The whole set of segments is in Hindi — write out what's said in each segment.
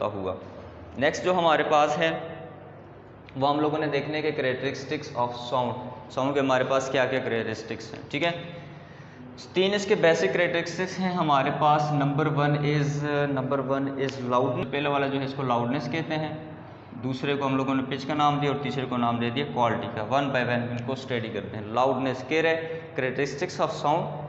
होता हुआ। नेक्स्ट जो हमारे पास है वो हम लोगों ने देखने के कैरेक्टरिस्टिक्स ऑफ साउंड के हमारे पास क्या क्या कैरेक्टरिस्टिक्स हैं, ठीक है। 3 इसके बेसिक कैरेक्टरिस्टिक्स हैं हमारे पास। Number one is loudness. पहले वाला जो है इसको लाउडनेस कहते हैं, दूसरे को हम लोगों ने पिच का नाम दिया और तीसरे को नाम दे दिया क्वालिटी का। वन बाय वन इनको स्टडी करते हैं। लाउडनेस कह रहे characteristics of sound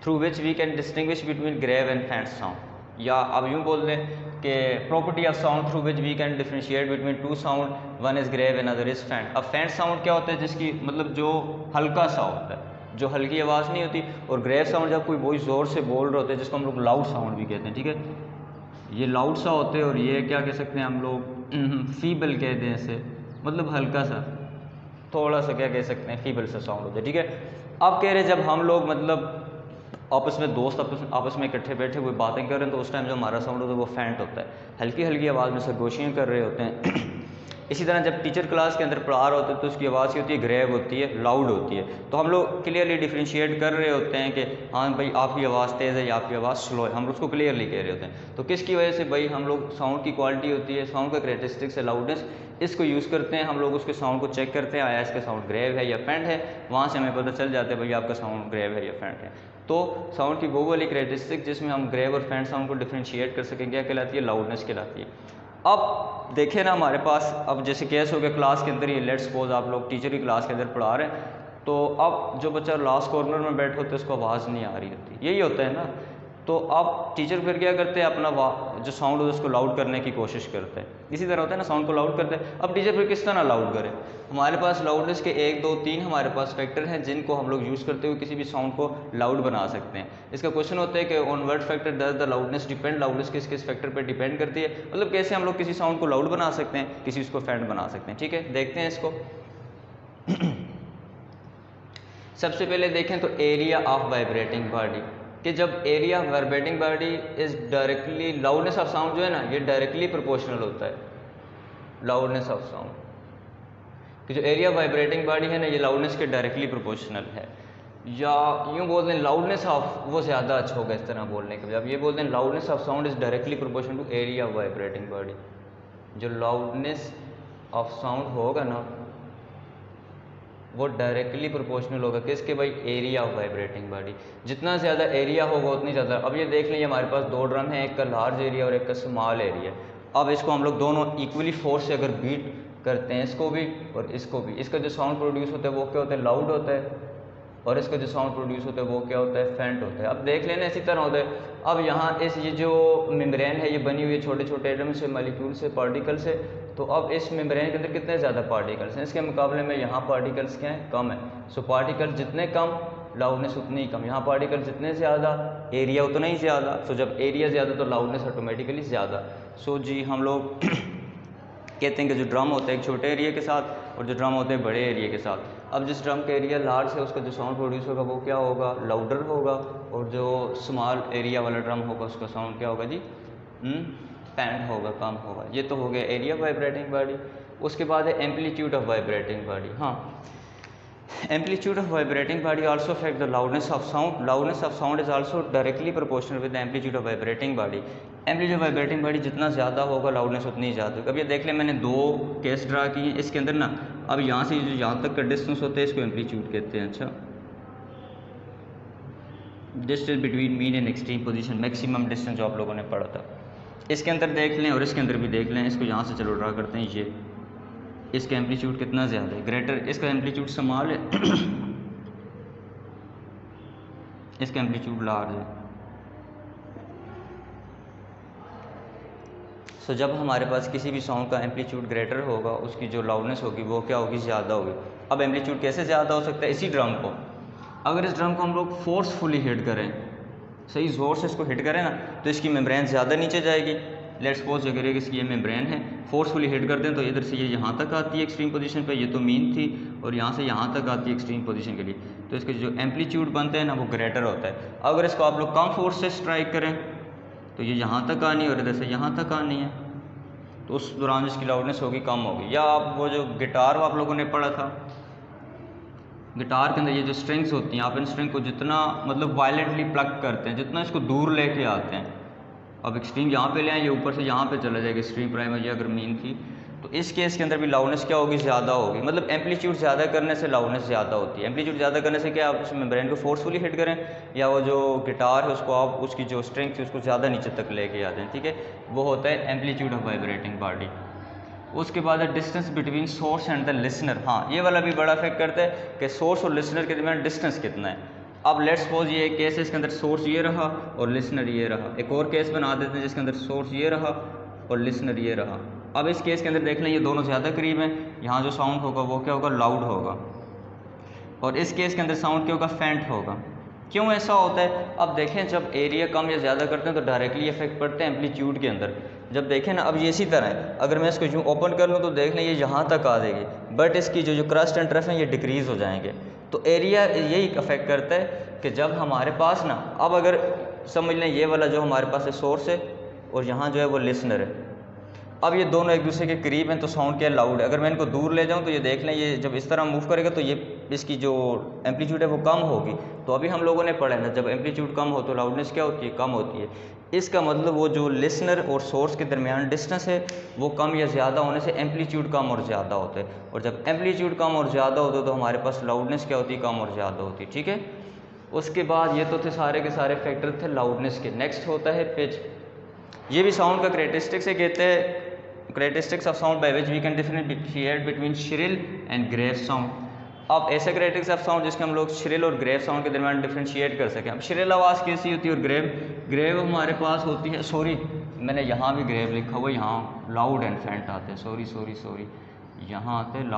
through which we can distinguish between grave and faint sound, या अब यूँ बोल दें कि property of sound through which we can differentiate between two sound, one is grave and other is faint. अब फेंट साउंड क्या होता है, जिसकी मतलब जो हल्का सा होता है, जो हल्की आवाज़ नहीं होती, और ग्रेव साउंड जब कोई बहुत ज़ोर से बोल रहे होते हैं, जिसको हम लोग लाउड साउंड भी कहते हैं, ठीक है। ये लाउड सा होते हैं और ये क्या कह सकते हैं हम लोग, फीबल कहते हैं इसे, मतलब हल्का सा, थोड़ा सा क्या कह सकते हैं, फीबल सा साउंड होता है, ठीक है। अब कह रहे जब हम लोग मतलब आपस में दोस्त आपस में इकट्ठे बैठे हुए बातें कर रहे हैं, तो उस टाइम जो हमारा साउंड होता है वो फेंट होता है, हल्की हल्की आवाज़ में सरगोशियाँ कर रहे होते हैं। इसी तरह जब टीचर क्लास के अंदर पढ़ा रहे होते हैं तो उसकी आवाज़ की होती है ग्रेव होती है, लाउड होती है। तो हम लोग क्लियरली डिफरेंशिएट कर रहे होते हैं कि हाँ भाई आपकी आवाज़ तेज़ है या आपकी आवाज़ स्लो है, हम उसको क्लियरली कह रहे होते हैं। तो किसकी वजह से भाई हम लोग, साउंड की क्वालिटी होती है, साउंड का कैरेक्टरिस्टिक्स है लाउडनेस, इसको यूज़ करते हैं हम लोग, उसके साउंड को चेक करते हैं आया इसका साउंड ग्रेव है या फेंट है, वहाँ से हमें पता चल जाता है भाई आपका साउंड ग्रेव है या फेंट है। तो साउंड की वो वाली कैरेक्टरिस्टिक जिसमें हम ग्रेव और फेंट साउंड को डिफरेंशिएट कर सकें क्या कहलाती है, लाउडनेस कहलाती है। अब देखें ना हमारे पास, अब जैसे केस हो गया क्लास के अंदर, ये लेट्स सपोज आप लोग टीचर की क्लास के अंदर पढ़ा रहे हैं, तो अब जो बच्चा लास्ट कॉर्नर में बैठे होते हैं उसको आवाज़ नहीं आ रही होती, यही होता है ना। तो अब टीचर फिर क्या करते हैं, अपना जो साउंड है उसको लाउड करने की कोशिश करते हैं। इसी तरह होता है ना, साउंड को लाउड करते हैं। अब टीचर फिर किस तरह लाउड करे, हमारे पास लाउडनेस के 1 2 3 हमारे पास फैक्टर हैं जिनको हम लोग यूज़ करते हुए किसी भी साउंड को लाउड बना सकते हैं। इसका क्वेश्चन होता है कि on what factor does the loudness depend, loudness किस किस फैक्टर पर डिपेंड करती है, मतलब कैसे हम लोग किसी साउंड को लाउड बना सकते हैं, किसी उसको फेंट बना सकते हैं, ठीक है। देखते हैं इसको। सबसे पहले देखें तो एरिया ऑफ वाइब्रेटिंग बॉडी, कि जब area of vibrating body is directly, loudness of sound जो है ना ये डायरेक्टली प्रोपोर्शनल होता है लाउडनेस ऑफ साउंड, कि जो एरिया ऑफ वाइब्रेटिंग बॉडी है ना ये लाउडनेस के डायरेक्टली प्रोपोर्शनल है। या यूँ बोल दें लाउडनेस ऑफ, वो ज़्यादा अच्छा होगा इस तरह बोलने के बजाय, अब ये बोल दें loudness of sound is directly proportional to area of vibrating body. जो लाउडनेस ऑफ साउंड होगा ना वो डायरेक्टली प्रोपोर्शनल होगा किसके भाई, एरिया ऑफ वाइब्रेटिंग बॉडी। जितना ज़्यादा एरिया होगा उतनी ज़्यादा। अब ये देख लें हमारे पास 2 ड्रम हैं, एक का लार्ज एरिया और एक का स्मॉल एरिया। अब इसको हम लोग दोनों इक्वली फोर्स से अगर बीट करते हैं, इसको भी और इसको भी, इसका जो साउंड प्रोड्यूस होता है वो क्या होता है, लाउड होता है, और इसका जो साउंड प्रोड्यूस होता है वो क्या होता है, फेंट होता है। अब देख लेना इसी तरह होता है। अब यहाँ ये जो मेम्ब्रेन है ये बनी हुई है छोटे छोटे एटम से, मॉलिक्यूल से, पार्टिकल से। तो अब इस मेम्ब्रेन के अंदर कितने ज़्यादा पार्टिकल्स हैं, इसके मुकाबले में यहाँ पार्टिकल्स क्या हैं, कम है। सो पार्टिकल जितने कम लाउडनेस उतनी ही कम, यहाँ पार्टिकल जितने ज़्यादा एरिया उतना ही ज़्यादा। सो जब एरिया ज़्यादा तो लाउडनेस ऑटोमेटिकली ज़्यादा। सो जी हम लोग कहते हैं कि जो ड्रम होता है एक छोटे एरिया के साथ और जो ड्रम होते हैं बड़े एरिया के साथ। अब जिस ड्रम का एरिया लार्ज है उसका जो साउंड प्रोड्यूस होगा वो क्या होगा, लाउडर होगा, और जो स्मॉल एरिया वाला ड्रम होगा उसका साउंड क्या होगा जी, फेंट होगा, कम होगा। ये तो हो गया एरिया ऑफ वाइब्रेटिंग बॉडी। उसके बाद है एम्पलीट्यूड ऑफ वाइब्रेटिंग बॉडी। हाँ, amplitude of vibrating body also affect the loudness of sound. Loudness of sound is also directly proportional with the amplitude of vibrating body. Amplitude of vibrating body जितना ज़्यादा होगा लाउडनेस उतनी ज़्यादा होगी। अब ये देख लें मैंने 2 केस ड्रा किए हैं इसके अंदर ना। अब यहाँ से जो यहाँ तक का डिस्टेंस होता है इसको एम्पलीट्यूड कहते हैं। अच्छा, distance between mean and extreme position, maximum distance जो आप लोगों ने पढ़ा था। इसके अंदर देख लें और इसके अंदर भी देख लें। इसको यहाँ से चलो ड्रा करते हैं। ये इसका एम्पलीट्यूड कितना ज़्यादा है, ग्रेटर, इसका एम्पलीट्यूड स्मॉल है इसका एम्पलीट्यूड लार्ज है। सो जब हमारे पास किसी भी साउंड का एम्पलीट्यूड ग्रेटर होगा उसकी जो लाउडनेस होगी वो क्या होगी, ज़्यादा होगी। अब एम्पलीट्यूड कैसे ज़्यादा हो सकता है, इसी ड्रम को, अगर इस ड्रम को हम लोग फोर्सफुली हिट करें, सही ज़ोर से इसको हिट करें ना, तो इसकी मेम्ब्रेन ज़्यादा नीचे जाएगी। लेट्स सपोज अगर इसकी ये मेम्ब्रेन है, फोर्सफुली हिट कर दें तो इधर से ये यहाँ तक आती है एक्सट्रीम पोजीशन पे, ये तो मीन थी, और यहाँ से यहाँ तक आती है एक्सट्रीम पोजीशन के लिए। तो इसका जो एम्पलीट्यूड बनता है ना वो ग्रेटर होता है। अगर इसको आप लोग कम फोर्स से स्ट्राइक करें तो ये यहाँ तक आनी है और इधर से यहाँ तक आनी है, तो उस दौरान इसकी लाउडनेस होगी, कम होगी। या आप वो जो गिटार आप लोगों ने पढ़ा था, गिटार के अंदर ये जो स्ट्रिंग्स होती हैं, आप इन स्ट्रिंग को जितना मतलब वायलेंटली प्लग करते हैं, जितना इसको दूर लेके आते हैं, अब एक्सट्रीम यहाँ पे ले आए, ये ऊपर से यहाँ पे चला जाएगा, एक्सट्रीम प्राइम है ये अगर मीन थी, तो इस केस के अंदर भी लाउडनेस क्या होगी, ज़्यादा होगी। मतलब एम्पलीट्यूड ज़्यादा करने से लाउडनेस ज़्यादा होती है। एम्पलीट्यूड ज़्यादा करने से क्या, आप उसमें ब्रेन को फोर्सफुली हिट करें, या वो जो गिटार है उसको आप उसकी जो स्ट्रेंथ है उसको ज़्यादा नीचे तक लेके आ जाएँ, ठीक है, वो होता है एम्पलीट्यूड ऑफ वाइब्रेटिंग बॉडी। उसके बाद है distance between source and the listener. हाँ, ये वाला भी बड़ा इफेक्ट करता है कि सोर्स और लिसनर के दरमियान डिस्टेंस कितना है। अब लेट्स सपोज ये एक केस है, इसके अंदर सोर्स ये रहा और लिसनर ये रहा। एक और केस बना देते हैं जिसके अंदर सोर्स ये रहा और लिसनर ये रहा। अब इस केस के अंदर देख लें ये दोनों ज़्यादा करीब हैं, यहाँ जो साउंड होगा वो क्या होगा, लाउड होगा, और इस केस के अंदर साउंड क्या होगा, फेंट होगा। क्यों ऐसा होता है, अब देखें जब एरिया कम या ज़्यादा करते हैं तो डायरेक्टली इफेक्ट पड़ते हैं एम्पलीट्यूड के अंदर। जब देखें ना, अब ये इसी तरह है, अगर मैं इसको यूँ ओपन कर लूँ तो देख लें ये यहाँ तक आ जाएगी, बट इसकी जो क्रस्ट एंड ट्रफ है ये डिक्रीज़ हो जाएंगे। तो एरिया यही इफेक्ट करता है कि जब हमारे पास ना, अब अगर समझ लें ये वाला जो हमारे पास है सोर्स है और यहाँ जो है वो लिसनर है, अब ये दोनों एक दूसरे के करीब हैं तो साउंड क्या लाउड है। अगर मैं इनको दूर ले जाऊं तो ये देख लें ये जब इस तरह मूव करेगा तो ये इसकी जो एम्पलीट्यूड है वो कम होगी। तो अभी हम लोगों ने पढ़ा है ना, जब एम्पलीट्यूड कम हो तो लाउडनेस क्या होती है, कम होती है। इसका मतलब वो जो लिसनर और सोर्स के दरमियान डिस्टेंस है वो कम या ज़्यादा होने से एम्पलीट्यूड कम और ज़्यादा होता है, और जब एम्पलीट्यूड कम और ज़्यादा होता है तो हमारे पास लाउडनेस क्या होती है, कम और ज़्यादा होती है, ठीक है। उसके बाद ये तो थे सारे के सारे फैक्टर थे लाउडनेस के। नेक्स्ट होता है पिच। ये भी साउंड का करेक्टरिस्टिक्स है, कहते हैं characteristics of sound by which we can differentiate between shrill and grave sound। अब ऐसे characteristics of sound जिसके हम लोग shrill और grave sound के दरमियान डिफ्रेंशिएट कर सकें। अब shrill आवाज़ कैसी होती है और grave हमारे पास होती है, सॉरी मैंने यहाँ भी grave लिखा हुआ, यहाँ loud and faint आते हैं, सॉरी यहाँ आते हैं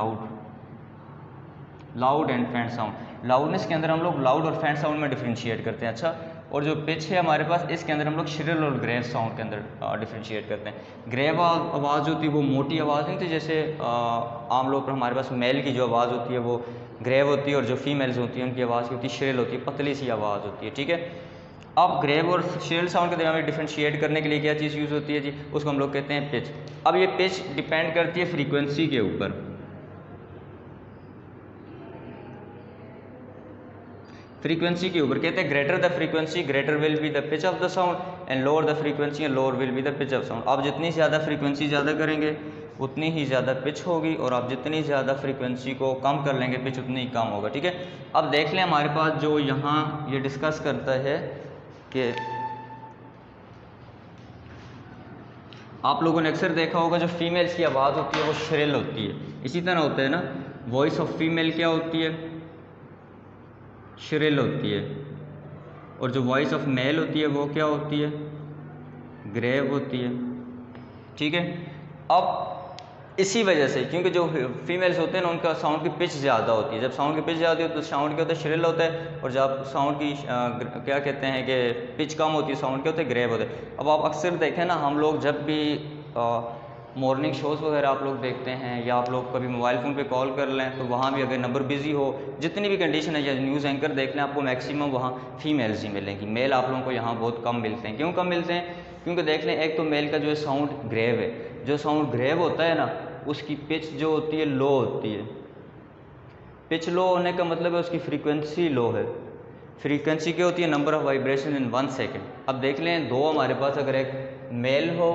loud and faint sound. Loudness के अंदर हम लोग लाउड और फैंट साउंड में डिफ्रेंशिएट करते हैं, अच्छा। और जो पिच है हमारे पास, इसके अंदर हम लोग श्रिल और ग्रेव साउंड के अंदर डिफ्रेंशिएट करते हैं। ग्रेव आवाज़ जो होती है वो मोटी आवाज़ नहीं थी, जैसे आम लोग पर हमारे पास मेल की जो आवाज़ होती है वो ग्रेव होती है, और जो फीमेल्स होती है उनकी आवाज़ होती है श्रिल होती है, पतली सी आवाज़ होती है, ठीक है। अब ग्रेव और श्रिल साउंड के दरमियान डिफ्रेंशिएट करने के लिए क्या चीज़ यूज़ होती है जी, उसको हम लोग कहते हैं पिच। अब ये पिच डिपेंड करती है फ्रीक्वेंसी के ऊपर। फ्रीक्वेंसी के ऊपर कहते हैं greater the frequency greater will be the pitch of the sound and lower the frequency and lower will be the pitch of sound. आप जितनी ज़्यादा फ्रीक्वेंसी ज़्यादा करेंगे उतनी ही ज़्यादा पिच होगी, और आप जितनी ज़्यादा फ्रीक्वेंसी को कम कर लेंगे पिच उतनी ही कम होगा, ठीक है। अब देख लें हमारे पास जो यहाँ ये डिस्कस करता है कि आप लोगों ने अक्सर देखा होगा जो फीमेल्स की आवाज़ होती है वो श्रिल होती है, इसी तरह होता है ना। वॉइस ऑफ फीमेल क्या होती है, श्रिल होती है, और जो वॉइस ऑफ मेल होती है वो क्या होती है, ग्रेव होती है, ठीक है। अब इसी वजह से, क्योंकि जो फीमेल्स होते हैं ना उनका साउंड की पिच ज़्यादा होती है, जब साउंड की पिच ज़्यादा होती है तो साउंड क्या होता है, श्रिल होता है, और जब साउंड की क्या कहते हैं कि पिच कम होती है साउंड क्या होता है, ग्रेव होता है। अब आप अक्सर देखें ना, हम लोग जब भी मॉर्निंग शोज़ वगैरह आप लोग देखते हैं, या आप लोग कभी मोबाइल फ़ोन पे कॉल कर लें तो वहाँ भी अगर नंबर बिज़ी हो, जितनी भी कंडीशन है, या न्यूज़ एंकर देख लें, आपको मैक्सिमम वहाँ फीमेल्स ही मिलेंगी, मेल आप लोगों को यहाँ बहुत कम मिलते हैं। क्यों कम मिलते हैं, क्योंकि देख लें एक तो मेल का जो है साउंड ग्रेव है, जो साउंड ग्रेव होता है ना उसकी पिच जो होती है लो होती है। पिच लो होने का मतलब है उसकी फ्रीक्वेंसी लो है। फ्रीक्वेंसी क्या होती है, number of vibration in 1 second. अब देख लें दो हमारे पास अगर एक मेल हो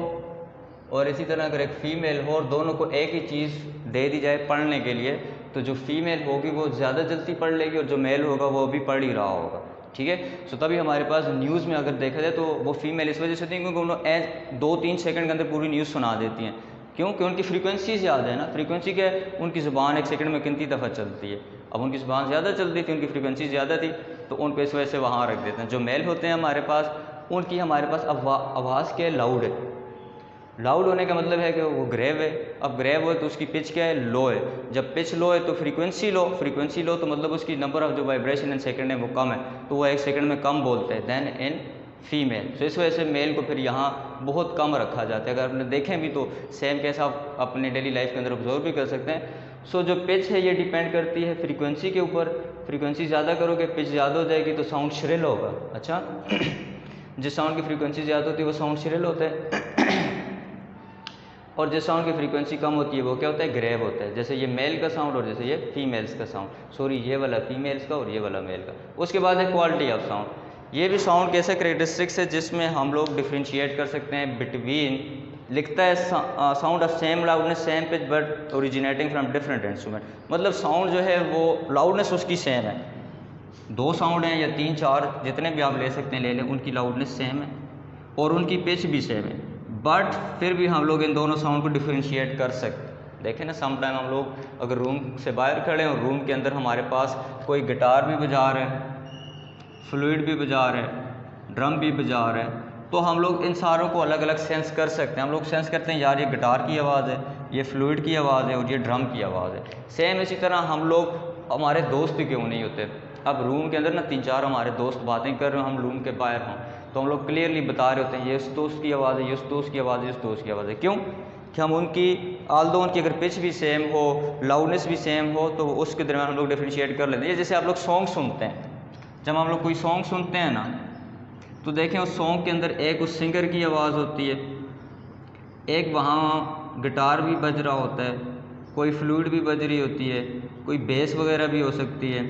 और इसी तरह अगर एक फ़ीमेल हो, और दोनों को एक ही चीज़ दे दी जाए पढ़ने के लिए, तो जो फीमेल होगी वो ज़्यादा जल्दी पढ़ लेगी और जो मेल होगा वो भी पढ़ ही रहा होगा, ठीक है। सो तभी हमारे पास न्यूज़ में अगर देखा जाए तो वो फीमेल इस वजह से होती है क्योंकि उन्होंने 2-3 सेकंड के अंदर पूरी न्यूज़ सुना देती हैं। क्योंकि उनकी फ्रीक्वेंसी ज़्यादा है ना। फ्रीक्वेंसी क्या है, उनकी ज़ुबान 1 सेकंड में कितनी दफ़ा चलती है। अब उनकी ज़ुबान ज़्यादा चलती थी, उनकी फ्रीक्वेंसी ज़्यादा थी, तो उनको इस वजह से वहाँ रख देते हैं। जो मेल होते हैं हमारे पास, उनकी हमारे पास आवाज़ क्या है, लाउड है। लाउड होने का मतलब है कि वो ग्रेव है। अब ग्रेव हो तो उसकी पिच क्या है, लो है। जब पिच लो है तो फ्रीक्वेंसी लो तो मतलब उसकी नंबर ऑफ जो वाइब्रेशन इन सेकंड है वो कम है, तो वो 1 सेकंड में कम बोलते हैं देन इन फीमेल। तो इस वजह से मेल को फिर यहाँ बहुत कम रखा जाता है। अगर आपने देखें भी तो सेम कैसा आप अपने डेली लाइफ के अंदर ऑब्जर्व भी कर सकते हैं। सो जो पिच है ये डिपेंड करती है फ्रीक्वेंसी के ऊपर। फ्रीक्वेंसी ज़्यादा करोगे पिच ज़्यादा हो जाएगी तो साउंड श्रिल होगा। अच्छा जिस साउंड की फ्रीक्वेंसी ज़्यादा होती है वो साउंड श्रिल होता है और जिस साउंड की फ्रीक्वेंसी कम होती है वो क्या होता है, ग्रेव होता है। जैसे ये मेल का साउंड और जैसे ये फीमेल्स का साउंड, सॉरी ये वाला फीमेल्स का और ये वाला मेल का। उसके बाद है क्वालिटी ऑफ साउंड। ये भी साउंड के ऐसे करेक्टरिस्टिक्स है जिसमें हम लोग डिफ्रेंशिएट कर सकते हैं बिटवीन, लिखता है sound of same loudness same pitch but originating from different instrument. मतलब साउंड जो है वो लाउडनेस उसकी सेम है, दो साउंड हैं या तीन चार जितने भी आप ले सकते हैं ले लें, उनकी लाउडनेस सेम है और उनकी पिच भी सेम है, बट फिर भी हम लोग इन दोनों साउंड को डिफ्रेंशिएट कर सकते हैं। देखें ना, समटाइम हम लोग अगर रूम से बाहर खड़े हैं और रूम के अंदर हमारे पास कोई गिटार भी बजा रहा है, फ्लूइड भी बजा रहा है, ड्रम भी बजा रहा है, तो हम लोग इन सारों को अलग अलग सेंस कर सकते हैं। हम लोग सेंस करते हैं यार ये गिटार की आवाज़ है, ये फ्लूइड की आवाज़ है और ये ड्रम की आवाज़ है। सेम इसी तरह हम लोग, हमारे दोस्त क्यों नहीं होते, अब रूम के अंदर ना तीन चार हमारे दोस्त बातें कर रहे हो, हम रूम के बाहर हों, तो हम लोग क्लियरली बता रहे होते हैं ये इस दोस्त की आवाज़ है, ये उस दोस्त की आवाज़ है, इस दोस्त की आवाज़ है। क्यों कि हम उनकी आल्दो उनकी अगर पिच भी सेम हो, लाउडनेस भी सेम हो, तो उसके दरमियान हम लोग डिफ्रेंशिएट कर लेते हैं। ये जैसे आप लोग सॉन्ग सुनते हैं, जब हम लोग कोई सॉन्ग सुनते हैं ना, तो देखें उस सॉन्ग के अंदर एक उस सिंगर की आवाज़ होती है, एक वहाँ गिटार भी बज रहा होता है, कोई फ्लूइड भी बज रही होती है, कोई बेस वगैरह भी हो सकती है,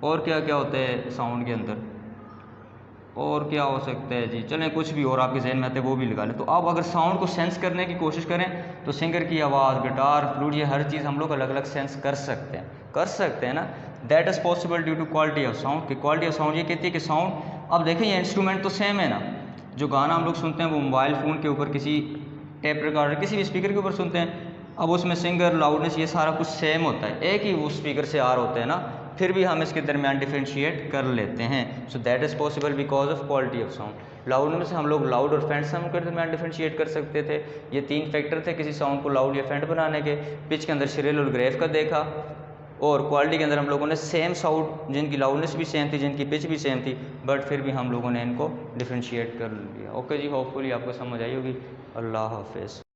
और क्या क्या होता है साउंड के अंदर, और क्या हो सकता है जी, चलें कुछ भी और आपके जहन में आते हैं वो भी लगा लें। तो आप अगर साउंड को सेंस करने की कोशिश करें तो सिंगर की आवाज़, गिटार, फ्लूइड, ये हर चीज़ हम लोग अलग अलग सेंस कर सकते हैं ना। That is possible due to quality of sound. की क्वालिटी ऑफ साउंड ये कहती है कि साउंड, अब देखें ये इंस्ट्रूमेंट तो सेम है ना, जो गाना हम लोग सुनते हैं वो मोबाइल फ़ोन के ऊपर, किसी टेप रिकॉर्डर, किसी भी स्पीकर के ऊपर सुनते हैं, अब उसमें सिंगर, लाउडनेस, ये सारा कुछ सेम होता है, एक ही वो स्पीकर से आ रहा होता है ना, फिर भी हम इसके दरमियान डिफ्रेंशिएट कर लेते हैं। So that is possible because of quality of sound. Loudness से हम लोग लाउड और फेंट साउंड के दरमियान डिफ्रेंशिएट कर सकते थे। ये तीन फैक्टर थे किसी साउंड को लाउड या फेंट बनाने के। पिच के अंदर श्रिल और ग्रेव का देखा, और क्वालिटी के अंदर हम लोगों ने सेम साउंड जिनकी लाउडनेस भी सेम थी, जिनकी पिच भी सेम थी, बट फिर भी हम लोगों ने इनको डिफ्रेंशिएट कर लिया। ओके जी, होपफुली आपको समझ आई होगी। अल्लाह हाफिज़।